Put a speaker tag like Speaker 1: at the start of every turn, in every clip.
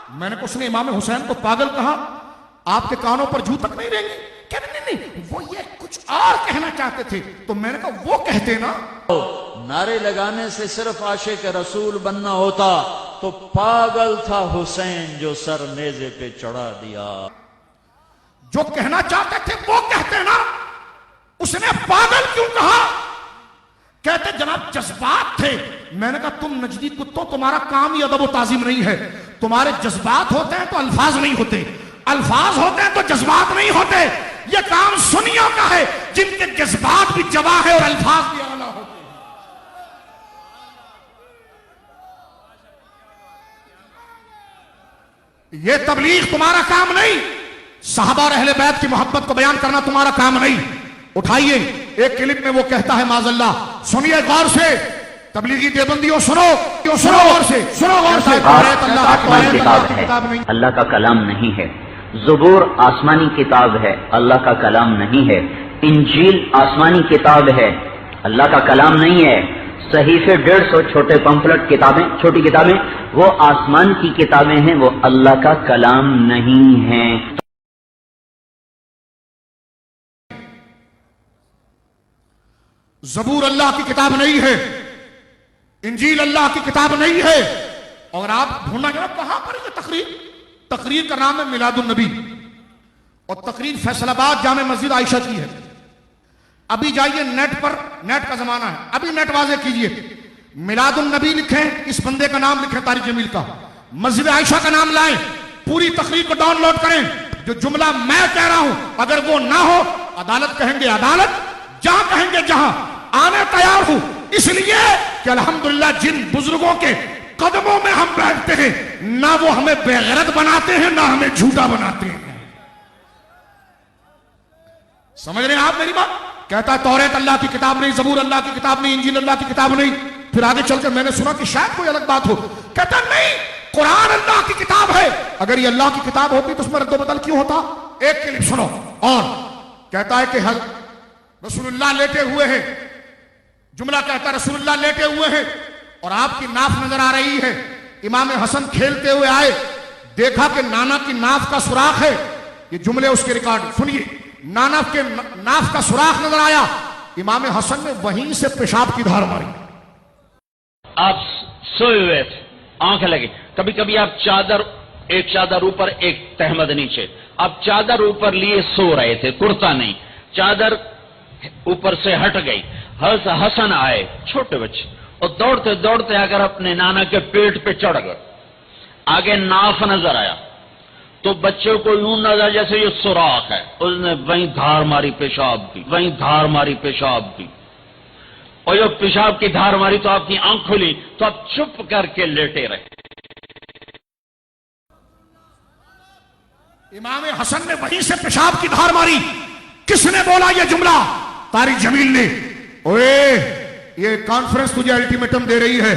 Speaker 1: میں نے کہا اس نے امام حسین کو پاگل کہا؟ آپ کے کانوں پر جھو تک نہیں رہیں گے؟ کہ نہیں وہ یہ کچھ اور کہنا چاہتے تھے. تو میں نے کہا وہ کہتے نا.
Speaker 2: نعرے لگانے سے صرف عاشق رسول بننا ہوتا تو پاگل تھا حسین جو سر نیزے پہ چڑھا دیا.
Speaker 1: جو کہنا چاہتے تھے وہ کہتے نا. اس نے پاگل کیوں کہا؟ کہتے جناب جذبات تھے. میں نے کہا تم نجدی کتوں، تمہارا کام ہی ادب و تعظیم نہیں ہے. تمہارے جذبات ہوتے ہیں تو الفاظ نہیں ہوتے، الفاظ ہوتے ہیں تو جذبات نہیں ہوتے. یہ کام سنیوں کا ہے جن کے جذبات بھی جواہ ہے اور الفاظ بھی اعلیٰ ہوتے ہیں. یہ تبلیغ تمہارا کام نہیں. صحابہ اور اہل بیت کی محبت کو بیان کرنا تمہارا کام نہیں. اٹھائیے ایک کلپ میں وہ کہتا ہے معاذ اللہ، سنیے غور سے. تبلیغی دیوبندیوں سنو غور سے، سنو غور سے.
Speaker 3: آسمانی کتاب ہے، اللہ کا کلام نہیں ہے. زبور آسمانی کتاب ہے، اللہ کا کلام نہیں ہے. انجیل آسمانی کتاب ہے، اللہ کا کلام نہیں ہے. صحیفے 150 چھوٹے پمفلٹ کتابیں، چھوٹی کتابیں، وہ آسمان کی کتابیں ہیں، وہ اللہ کا کلام نہیں ہیں.
Speaker 1: زبور اللہ کی کتاب نہیں ہے، انجیل اللہ کی کتاب نہیں ہے. اور آپ ڈھونڈنا جناب کہاں پر یہ تقریر کا نام ہے میلاد النبی، اور تقریر فیصل آباد جامع مسجد عائشہ کی ہے. ابھی جائیے نیٹ پر، نیٹ کا زمانہ ہے، ابھی نیٹ واضح کیجئے، میلاد النبی لکھیں، اس بندے کا نام لکھیں طارق جمیل کا، مسجد عائشہ کا نام لائیں، پوری تقریر کو ڈاؤن لوڈ کریں. جو جملہ میں کہہ رہا ہوں اگر وہ نہ ہو، عدالت کہیں گے عدالت، جہاں کہیں گے جہاں، آنے تیار ہوں. اس لیے کہ الحمدللہ جن بزرگوں کے قدموں میں ہم بیٹھتے ہیں، نہ وہ ہمیں بے غیرت بناتے ہیں نہ ہمیں جھوٹا بناتے ہیں. سمجھ رہے ہیں آپ میری بات؟ کہتا ہے توریت اللہ کی کتاب نہیں، زبور اللہ کی کتاب نہیں، انجیل اللہ کی کتاب نہیں. پھر آگے چل کر میں نے سنا کہ شاید کوئی الگ بات ہو. کہتا نہیں، قرآن اللہ کی کتاب ہے. اگر یہ اللہ کی کتاب ہوتی تو اس میں رد و بدل کیوں ہوتا؟ ایک کلپ سنو. اور کہتا ہے کہ رسول اللہ لیٹے ہوئے ہیں، جملہ کہتا ہے رسول اللہ لیٹے ہوئے ہیں اور آپ کی ناف نظر آ رہی ہے. امام حسن کھیلتے ہوئے آئے، دیکھا کہ نانا کی ناف کا سوراخ ہے. یہ جملے اس کے ریکارڈ سنیے. نانا کے ناف کا سوراخ نظر آیا، امام حسن نے وہیں سے پیشاب کی دھار ماری.
Speaker 2: آپ سوئے ہوئے تھے، آنکھ لگی، کبھی کبھی آپ چادر، ایک چادر اوپر ایک تہمد نیچے، آپ چادر اوپر لیے سو رہے تھے، کرتا نہیں، چادر اوپر سے ہٹ گئی. حضرت حسن آئے، چھوٹے بچے، اور دوڑتے دوڑتے اگر اپنے نانا کے پیٹ پہ چڑھ گئے. آگے ناف نظر آیا تو بچے کو یوں نظر جیسے یہ سوراخ ہے. اس نے وہیں دھار ماری پیشاب کی، وہیں دھار ماری پیشاب کی. اور جب پیشاب کی دھار ماری تو آپ کی آنکھ کھلی تو آپ چپ کر کے لیٹے رہے.
Speaker 1: امام حسن نے وہیں سے پیشاب کی دھار ماری. کس نے بولا یہ جملہ؟ طارق جمیل نے. اوے یہ کانفرنس تجھے الٹیمیٹم دے رہی ہے،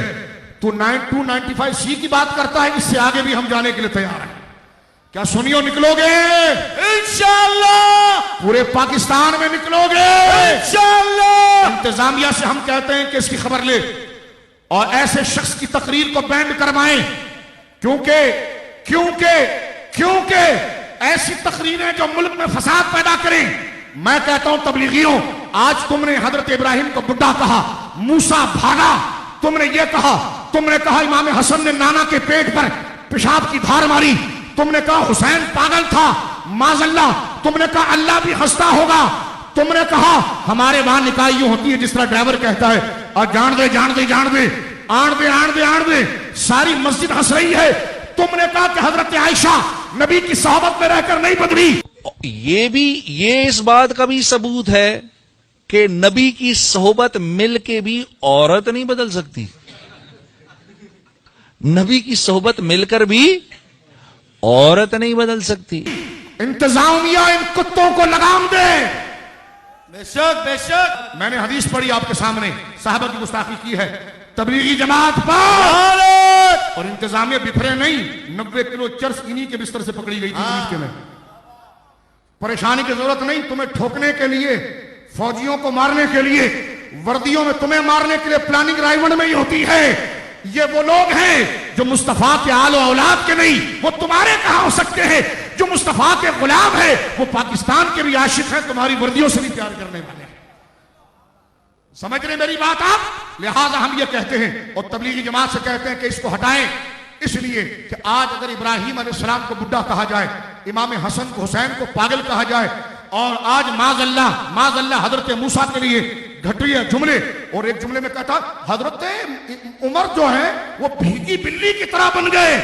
Speaker 1: تو 295C کی بات کرتا ہے، اس سے آگے بھی ہم جانے کے لیے تیار ہیں. کیا سنیو نکلو گے؟ انشاءاللہ. پورے پاکستان میں نکلو گے انشاءاللہ. انتظامیہ سے ہم کہتے ہیں کہ اس کی خبر لے اور ایسے شخص کی تقریر کو بینڈ کروائیں، کیونکہ ایسی تقریریں جو ملک میں فساد پیدا کریں. میں کہتا ہوں تبلیغیوں، آج تم نے حضرت ابراہیم کو بڈھا کہا، موسیٰ بھاگا، تم نے یہ کہا، تم نے کہا امام حسن نے نانا کے پیٹ پر پیشاب کی دھار ماری، تم نے کہا حسین پاگل تھا، معاذ اللہ، تم نے کہا اللہ بھی ہنستا ہوگا، تم نے کہا ہمارے وہاں نکاح یوں ہوتی ہے جس طرح ڈرائیور کہتا ہے اور جان دے جان دے جان دے آن دے آن دے آن دے. ساری مسجد ہنس رہی ہے. تم نے کہا کہ حضرت عائشہ نبی کی صحبت میں رہ کر نہیں بدلی.
Speaker 4: یہ اس بات کا بھی ثبوت ہے کہ نبی کی صحبت مل کے بھی عورت نہیں بدل سکتی. نبی کی صحبت مل کر بھی عورت نہیں بدل سکتی.
Speaker 1: انتظامیہ ان کتوں کو لگام دے.
Speaker 5: بے شک بے شک.
Speaker 1: میں نے حدیث پڑھی آپ کے سامنے، صحابہ کی گستاخی کی ہے. تبلیغی جماعت پر اور انتظامیہ بکھرے نہیں. 90 کلو چرس انہی کے بستر سے پکڑی گئی تھی میں. پریشانی کی ضرورت نہیں. تمہیں ٹھوکنے کے لیے، فوجیوں کو مارنے کے لیے، وردیوں میں تمہیں مارنے کے لیے پلاننگ رائیونڈ میں ہی ہوتی ہے. یہ وہ لوگ ہیں جو مصطفیٰ کے آل و اولاد کے نہیں، وہ تمہارے کہاں ہو سکتے ہیں؟ جو مصطفیٰ کے غلام ہیں وہ پاکستان کے بھی عاشق ہیں، تمہاری وردیوں سے بھی پیار کرنے والے ہیں۔ سمجھ رہے میری بات آپ؟ لہٰذا ہم یہ کہتے ہیں اور تبلیغی جماعت سے کہتے ہیں کہ اس کو ہٹائیں، اس لیے کہ آج اگر ابراہیم علیہ السلام کو بڈھا کہا جائے، امام حسن کو حسین کو پاگل کہا جائے، اور آج معاذ اللہ حضرت موسیٰ کے لیے گھٹیا جملے، اور ایک جملے میں کہتا حضرت عمر جو ہے وہ بھیگی بلی کی طرح بن گئے۔